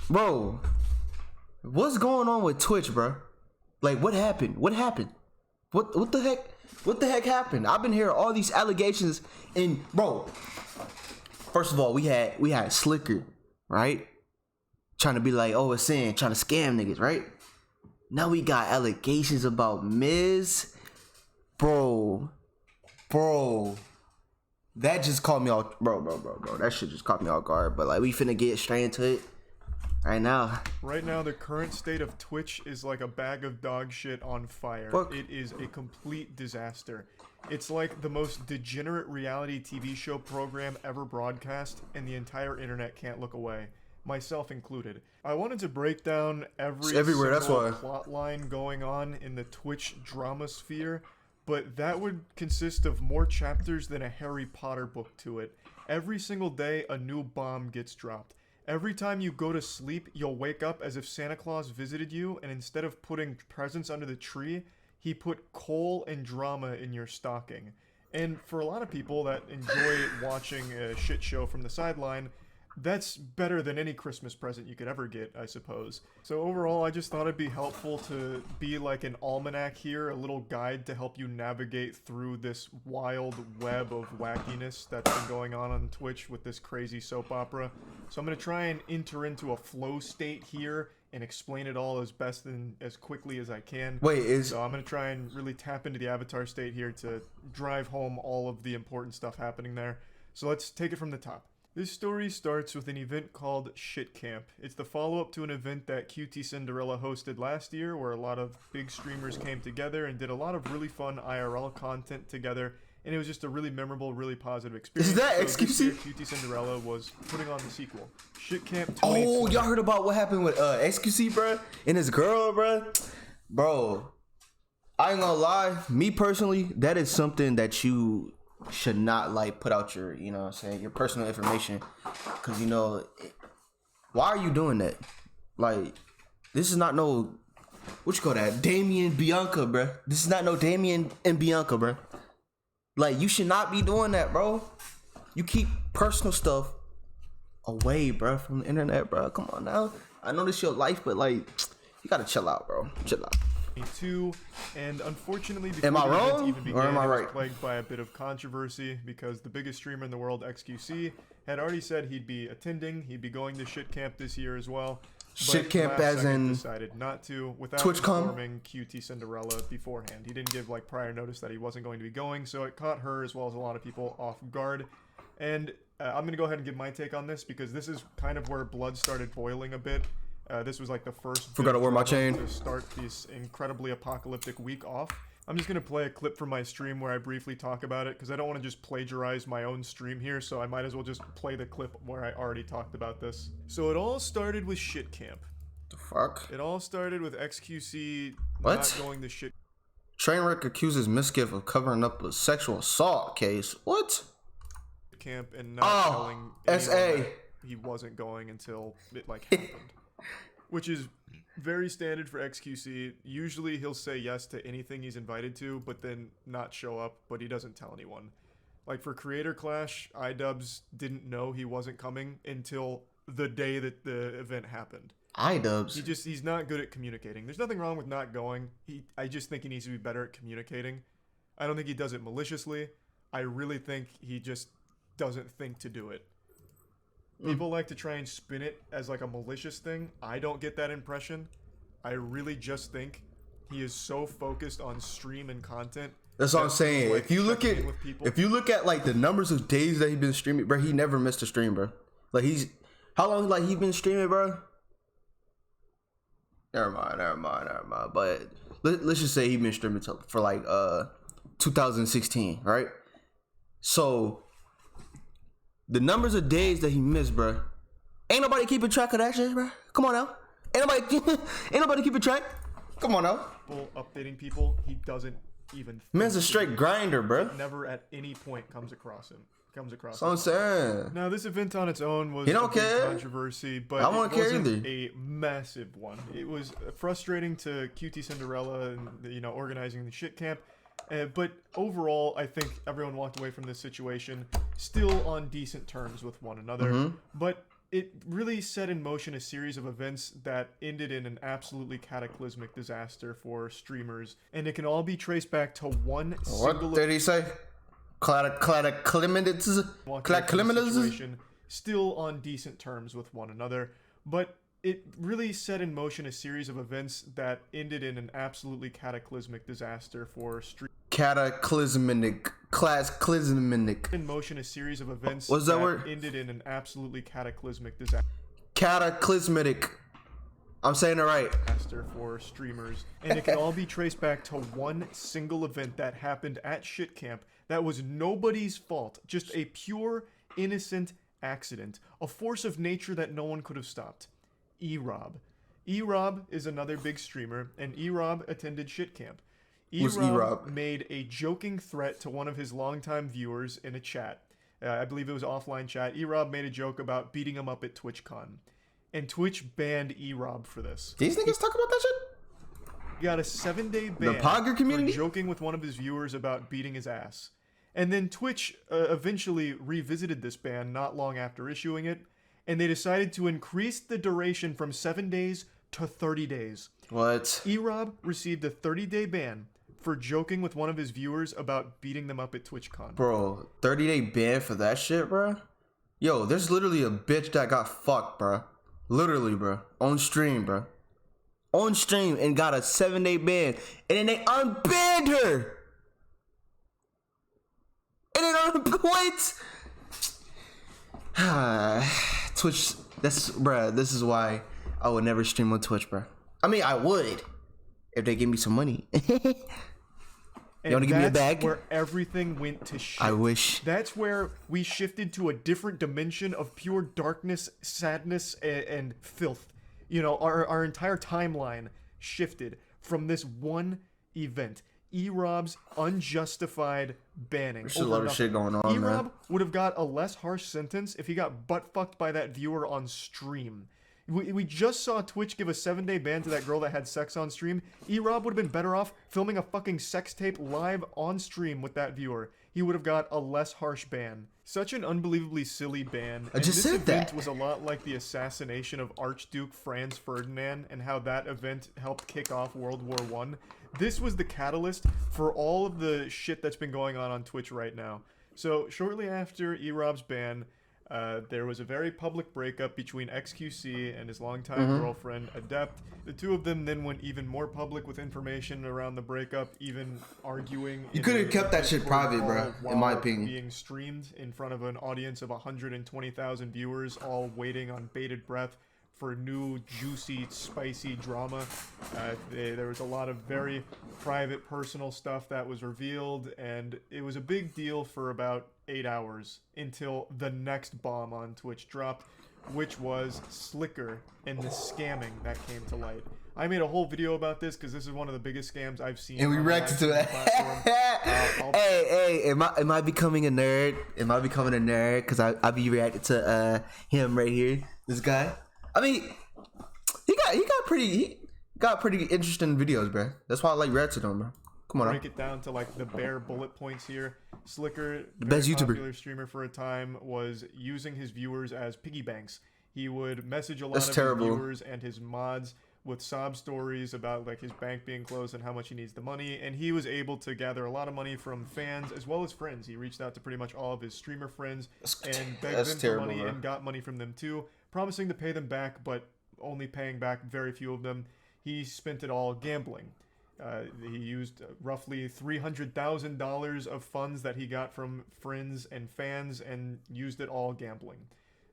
Bro, what's going on with Twitch, bro? Like, what happened? What happened? What the heck? What the heck happened? I've been hearing all these allegations, and bro, first of all, we had Slicker, right? Trying to be like, oh, it's in, trying to scam niggas, right? Now we got allegations about Miz. Bro. That just caught me off, bro. That shit just caught me off guard. But like, we finna get straight into it right now. Right now, the current state of Twitch is like a bag of dog shit on fire. Fuck. It is a complete disaster. It's like the most degenerate reality TV show program ever broadcast, and the entire internet can't look away, myself included. I wanted to break down everywhere, that's why. plot line going on in the Twitch drama sphere, but that would consist of more chapters than a Harry Potter book to it. Every single day, a new bomb gets dropped. Every time you go to sleep, you'll wake up as if Santa Claus visited you, and instead of putting presents under the tree, he put coal and drama in your stocking. And for a lot of people that enjoy watching a shit show from the sideline, that's better than any Christmas present you could ever get, I suppose. So overall, I just thought it'd be helpful to be like an almanac here, a little guide to help you navigate through this wild web of wackiness that's been going on Twitch with this crazy soap opera. So I'm going to try and enter into a flow state here and explain it all as best and as quickly as I can. So I'm going to try and really tap into the avatar state here to drive home all of the important stuff happening there. So let's take it from the top. This story starts with an event called Shit Camp. It's the follow-up to an event that QT Cinderella hosted last year, where a lot of big streamers came together and did a lot of really fun IRL content together, and it was just a really memorable, really positive experience. Is that so XQC? QT Cinderella was putting on the sequel, Shit Camp 2020. Oh, y'all heard about what happened with XQC, bro, and his girl, bro? I ain't gonna lie, me personally, that is something that you should not like put out your, you know what I'm saying, your personal information, because, you know, why are you doing that? Like, this is not no, what you call that, Damien Bianca, bro. This is not no Damien and Bianca, bro. Like, you should not be doing that, bro. You keep personal stuff away, bro, from the internet, bro. Come on now, I know this is your life, but like, you gotta chill out, bro. Chill out. And unfortunately, am I wrong even began, or am I right? It was plagued by a bit of controversy because the biggest streamer in the world, XQC, had already said he'd be attending. He'd be going to Shit Camp this year as well. Shit Camp as in decided not to without TwitchCon? informing QT Cinderella beforehand. He didn't give like prior notice that he wasn't going to be going, so it caught her as well as a lot of people off guard. And I'm gonna go ahead and give my take on this because this is kind of where blood started boiling a bit. This was like the first Forgot to wear my chain to start this incredibly apocalyptic week off. I'm just gonna play a clip from my stream where I briefly talk about it because I don't want to just plagiarize my own stream here, so I might as well just play the clip where I already talked about this. So it all started with Shit Camp. The fuck? It all started with XQC What? not going to Shit Trainwreck accuses Misgift of covering up a sexual assault case. What? Camp and not telling anyone SA. that he wasn't going until it like happened. Which is very standard for XQC. Usually he'll say yes to anything he's invited to, but then not show up, but he doesn't tell anyone. Like for Creator Clash, iDubbbz didn't know he wasn't coming until the day that the event happened. iDubbbz? He's not good at communicating. There's nothing wrong with not going. I just think he needs to be better at communicating. I don't think he does it maliciously. I really think he just doesn't think to do it. People like to try and spin it as like a malicious thing. I don't get that impression. I really just think he is so focused on stream and content. That's what I'm saying. Like if you look at like the numbers of days that he's been streaming, bro, he never missed a stream, bro. Like how long like he been streaming, bro? Never mind. But let's just say he been streaming for like 2016, right? So the numbers of days that he missed, bro. Ain't nobody keeping track of that shit, bro. Come on now. Ain't nobody keeping track. Come on now. Updating people, he doesn't even. Man's a straight grinder, bro. It never at any point comes across him. That's what I'm saying. Now this event on its own was a big controversy, but I won't care wasn't either. a massive one. It was frustrating to QT Cinderella and organizing the Shit Camp. But overall, I think everyone walked away from this situation still on decent terms with one another. But it really set in motion a series of events that ended in an absolutely cataclysmic disaster for streamers, and it can all be traced back to one single What did he say? situation, still on decent terms with one another, but it really set in motion a series of events that ended in an absolutely cataclysmic disaster for Cataclysmic. in motion a series of events What's that word? ended in an absolutely cataclysmic disaster Cataclysmic. I'm saying it right. for streamers, and it can all be traced back to one single event that happened at shit camp that was nobody's fault, just a pure innocent accident, a force of nature that no one could have stopped. E-Rob. E-Rob is another big streamer, and E-Rob attended shit camp. E-Rob made a joking threat to one of his longtime viewers in a chat. I believe it was offline chat. E-Rob made a joke about beating him up at TwitchCon. And Twitch banned E-Rob for this. These niggas talk about that shit? He got a 7-day ban The Pogger community? for joking with one of his viewers about beating his ass. And then Twitch eventually revisited this ban not long after issuing it, and they decided to increase the duration from 7 days to 30 days. What? E-Rob received a 30-day ban for joking with one of his viewers about beating them up at TwitchCon. Bro, 30-day ban for that shit, bro? Yo, there's literally a bitch that got fucked, bro. Literally, bro. On stream, bro. On stream and got a 7-day ban. And then they unbanned her. And then what? Twitch, this is why I would never stream on Twitch, bro. I mean, I would if they give me some money. You want to give me a bag? Where everything went to shit. I wish. That's where we shifted to a different dimension of pure darkness, sadness, and filth. You know, our entire timeline shifted from this one event. E-Rob's unjustified banning. There's a lot of shit going on, E-Rob man. would have got a less harsh sentence if he got butt-fucked by that viewer on stream. We just saw Twitch give a 7-day ban to that girl that had sex on stream. E-Rob would have been better off filming a fucking sex tape live on stream with that viewer. He would have got a less harsh ban. Such an unbelievably silly ban. I just said said that. This event was a lot like the assassination of Archduke Franz Ferdinand and how that event helped kick off World War I. This was the catalyst for all of the shit that's been going on Twitch right now. So shortly after E-Rob's ban, there was a very public breakup between XQC and his longtime girlfriend, Adept. The two of them then went even more public with information around the breakup, even arguing. You could have kept that shit private, bro, in my opinion. Being streamed in front of an audience of 120,000 viewers, all waiting on bated breath for new, juicy, spicy drama. There was a lot of very private, personal stuff that was revealed, and it was a big deal for about 8 hours until the next bomb on Twitch dropped, which was Slicker and the scamming that came to light. I made a whole video about this because this is one of the biggest scams I've seen. And we reacted to it. Hey, am I becoming a nerd? Am I becoming a nerd? Because I be reacting to him right here, this guy. I mean, he got pretty interesting videos, bro. That's why I like reacting to him, bro. Come on, break it down to like the bare bullet points here. Slicker, the best YouTuber, popular streamer for a time, was using his viewers as piggy banks. He would message a lot of his viewers and his mods with sob stories about like his bank being closed and how much he needs the money, and he was able to gather a lot of money from fans as well as friends. He reached out to pretty much all of his streamer friends and begged them for money and got money from them too, promising to pay them back, but only paying back very few of them. He spent it all gambling. He used roughly $300,000 of funds that he got from friends and fans and used it all gambling.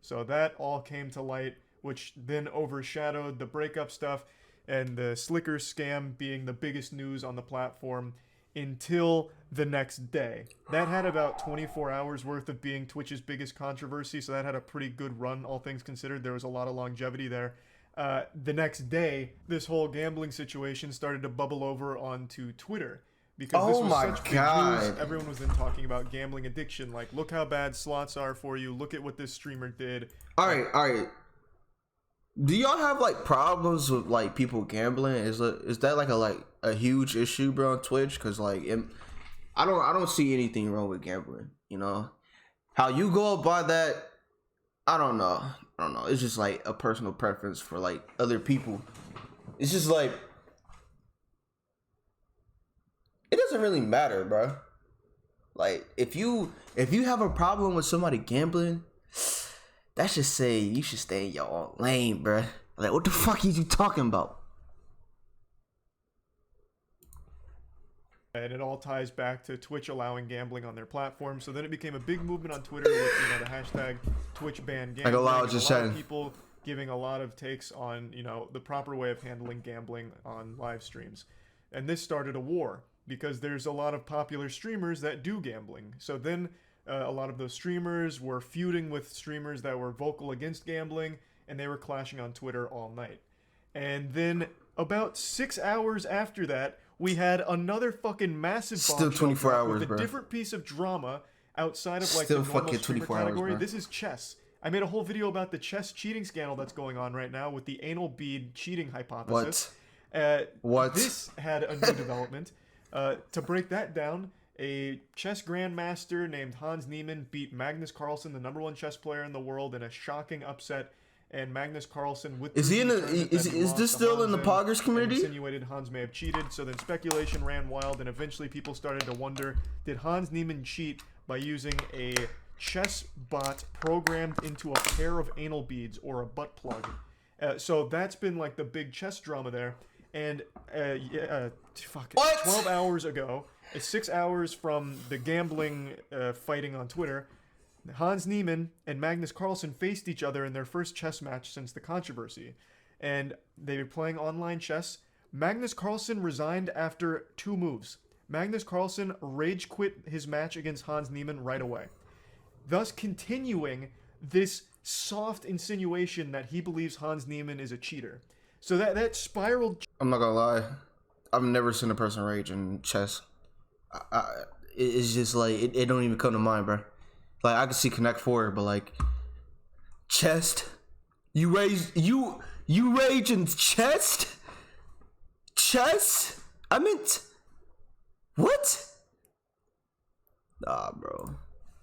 So that all came to light, which then overshadowed the breakup stuff and the Slicker scam being the biggest news on the platform until the next day. That had about 24 hours worth of being Twitch's biggest controversy, so that had a pretty good run, all things considered. There was a lot of longevity there. The next day, this whole gambling situation started to bubble over onto Twitter. Because this was such big news, everyone was then talking about gambling addiction. Like, look how bad slots are for you. Look at what this streamer did. All right. Do y'all have like problems with like people gambling? Is that like a huge issue, bro, on Twitch? Because like, I don't see anything wrong with gambling. You know, how you go about that, I don't know. I don't know. It's just like a personal preference for like other people. It's just like it doesn't really matter, bro. Like if you have a problem with somebody gambling, that should say you should stay in your own lane, bro. Like what the fuck is you talking about? And it all ties back to Twitch allowing gambling on their platform. So then it became a big movement on Twitter with the hashtag TwitchBanGambling. Like a lot of people giving a lot of takes on the proper way of handling gambling on live streams. And this started a war because there's a lot of popular streamers that do gambling. So then a lot of those streamers were feuding with streamers that were vocal against gambling, and they were clashing on Twitter all night. And then about 6 hours after that, we had another fucking massive still 24 hours, with a bro. different piece of drama outside of like Still the normal fucking streamer 24 hours, category. bro. This is chess. I made a whole video about the chess cheating scandal that's going on right now with the anal bead cheating hypothesis. What? This had a new development. To break that down, a chess grandmaster named Hans Niemann beat Magnus Carlsen, the #1 chess player in the world, in a shocking upset. And Magnus Carlsen with is this still in the poggers community? Insinuated Hans may have cheated. So then speculation ran wild, and eventually people started to wonder: did Hans Niemann cheat by using a chess bot programmed into a pair of anal beads or a butt plug? So that's been like the big chess drama there. And 12 hours ago, 6 hours from the gambling fighting on Twitter, Hans Niemann and Magnus Carlsen faced each other in their first chess match since the controversy. And they were playing online chess. Magnus Carlsen resigned after 2 moves. Magnus Carlsen rage quit his match against Hans Niemann right away, thus continuing this soft insinuation that he believes Hans Niemann is a cheater. So that spiraled. I'm not gonna lie, I've never seen a person rage in chess. It's just like it don't even come to mind, bro. Like I can see Connect 4, but like chest, you rage in chest. I meant what? Nah, bro.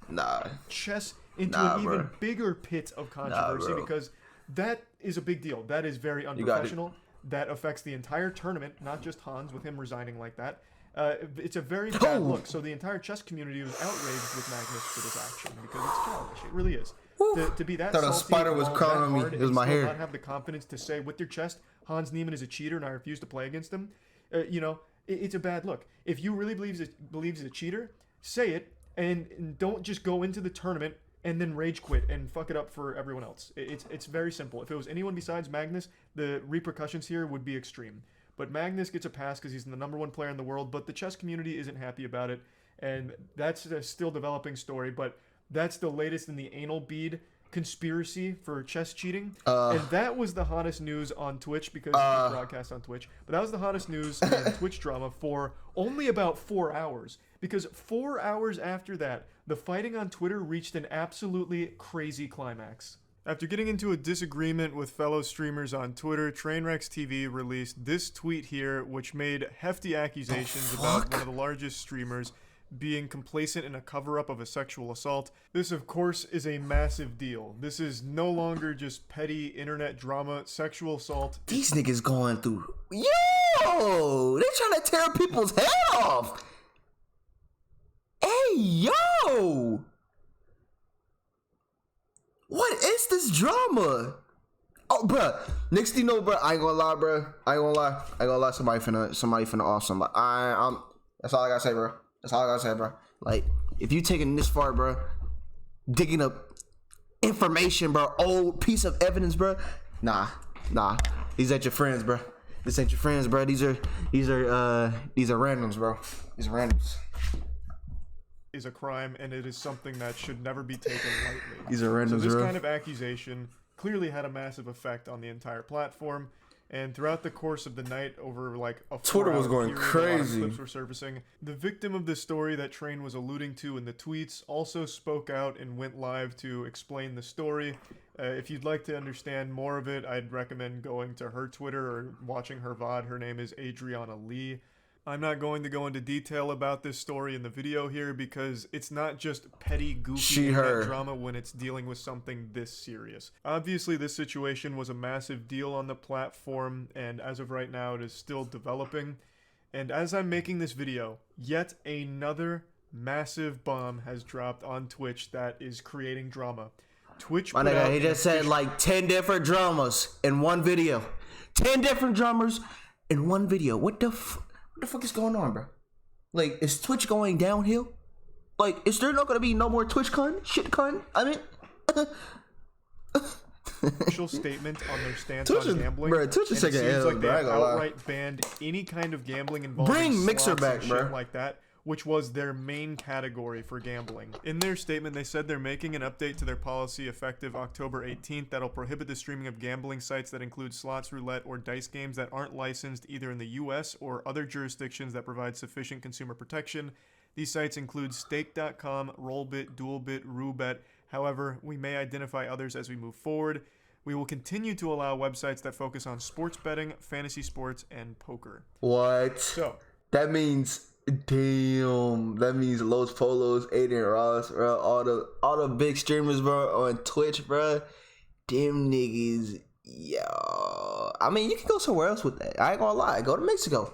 Nah. Chess into an even bigger pit of controversy because that is a big deal. That is very unprofessional. That affects the entire tournament, not just Hans with him resigning like that. It's a very bad look. So the entire chess community was outraged with Magnus for this action because it's childish. It really is. To be that thought a salty spider was crawling on me. It was my hair. Not have the confidence to say with your chest, Hans Niemann is a cheater and I refuse to play against him. It's a bad look. If you really believes he's a cheater, say it and don't just go into the tournament and then rage quit and fuck it up for everyone else. It's very simple. If it was anyone besides Magnus, the repercussions here would be extreme. But Magnus gets a pass because he's the #1 player in the world, but the chess community isn't happy about it, and that's a still developing story, but that's the latest in the anal bead conspiracy for chess cheating. And that was the hottest news on Twitch because it's broadcast on Twitch. But that was the hottest news in Twitch drama for only about 4 hours. Because 4 hours after that, the fighting on Twitter reached an absolutely crazy climax. After getting into a disagreement with fellow streamers on Twitter, Trainwrecks TV released this tweet here, which made hefty accusations about one of the largest streamers being complacent in a cover-up of a sexual assault. This, of course, is a massive deal. This is no longer just petty internet drama. Sexual assault. These niggas going through. Yo! They trying to tear people's head off! Hey, yo! What is this drama? Oh, bruh. Next thing you know, bruh, I ain't gonna lie, bruh. I ain't gonna lie. Somebody finna off somebody. That's all I gotta say, bro. That's all I gotta say, bro. Like, if you taking this far, bro, digging up information, bro, old piece of evidence, bro. Nah. These ain't your friends, bro. This ain't your friends, bro. These are randoms, bro. These are randoms. Is a crime, and it is something that should never be taken lightly. These are randoms, so this bro. kind of accusation clearly had a massive effect on the entire platform, and throughout the course of the night, over like a Twitter was going period, crazy. clips were surfacing. The victim of this story that Train was alluding to in the tweets also spoke out and went live to explain the story. If you'd like to understand more of it, I'd recommend going to her Twitter or watching her VOD. Her name is Adriana Lee. I'm not going to go into detail about this story in the video here because it's not just petty, goofy internet drama when it's dealing with something this serious. Obviously, this situation was a massive deal on the platform, and as of right now, it is still developing. And as I'm making this video, yet another massive bomb has dropped on Twitch that is creating drama. Twitch My nigga, he just said like 10 different dramas in one video. 10 different dramas in one video. What the fuck is going on, bro? Like, is Twitch going downhill? Like, is there not gonna be no more Twitch shit I mean, official statement on their stance on gambling. Bro, Twitch is taking L, like they have outright banned any kind of gambling involving Bring Mixer slots back, and bro. shit like that, which was their main category for gambling. In their statement, they said they're making an update to their policy effective October 18th that'll prohibit the streaming of gambling sites that include slots, roulette, or dice games that aren't licensed either in the US or other jurisdictions that provide sufficient consumer protection. These sites include Stake.com, Rollbit, Duelbit, Roobet. However, we may identify others as we move forward. We will continue to allow websites that focus on sports betting, fantasy sports, and poker. What? So that means, damn. That means Los Polos, Aiden Ross, bro. All the big streamers, bro, on Twitch, bro. Them niggas, yo. I mean, you can go somewhere else with that. I ain't gonna lie. Go to Mexico.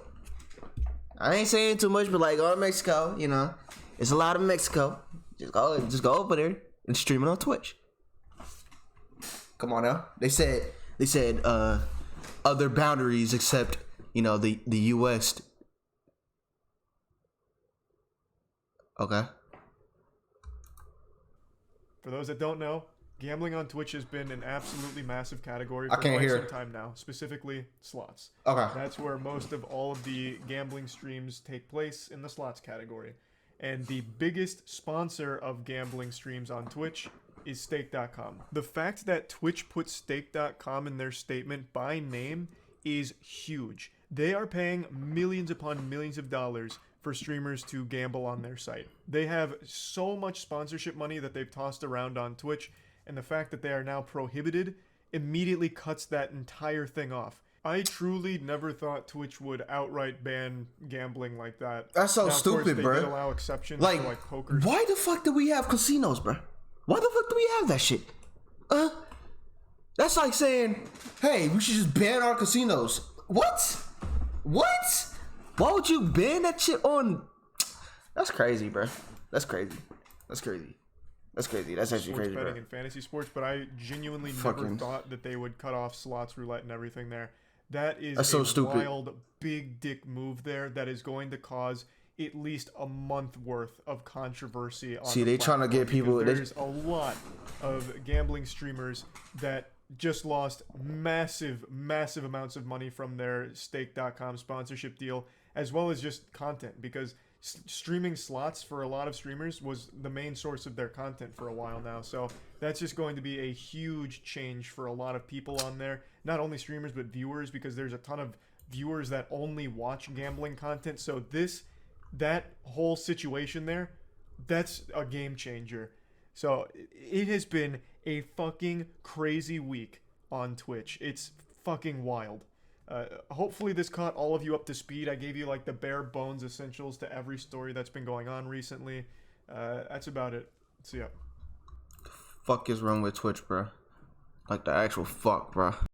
I ain't saying too much, but like, go to Mexico. You know, it's a lot of Mexico. Just go over there and stream it on Twitch. Come on now. They said other boundaries except, you know, the US. Okay. For those that don't know, gambling on Twitch has been an absolutely massive category for quite some time now, specifically slots. Okay. That's where most of all of the gambling streams take place, in the slots category. And the biggest sponsor of gambling streams on Twitch is Stake.com. The fact that Twitch put Stake.com in their statement by name is huge. They are paying millions upon millions of dollars for streamers to gamble on their site. They have so much sponsorship money that they've tossed around on Twitch, and the fact that they are now prohibited immediately cuts that entire thing off. I truly never thought Twitch would outright ban gambling like that. That's so stupid, they bro. Did allow exceptions like, for like poker. Why the fuck do we have casinos, bro? Why the fuck do we have that shit? That's like saying, hey, we should just ban our casinos. What? Why would you ban that shit on? That's crazy, bro. That's crazy. That's actually crazy, betting bro. and fantasy sports, but I genuinely never thought that they would cut off slots, roulette, and everything there. That is so a stupid. Wild, big dick move there that is going to cause at least a month worth of controversy on See, they trying to get people. There's a lot of gambling streamers that just lost massive amounts of money from their Stake.com sponsorship deal, as well as just content, because streaming slots for a lot of streamers was the main source of their content for a while now. So that's just going to be a huge change for a lot of people on there, not only streamers but viewers, because there's a ton of viewers that only watch gambling content. So that whole situation there, that's a game changer. So it has been a fucking crazy week on Twitch. It's fucking wild. Hopefully this caught all of you up to speed. I gave you like the bare bones essentials to every story that's been going on recently. That's about it. So yeah. Fuck is wrong with Twitch, bro? Like the actual fuck, bro.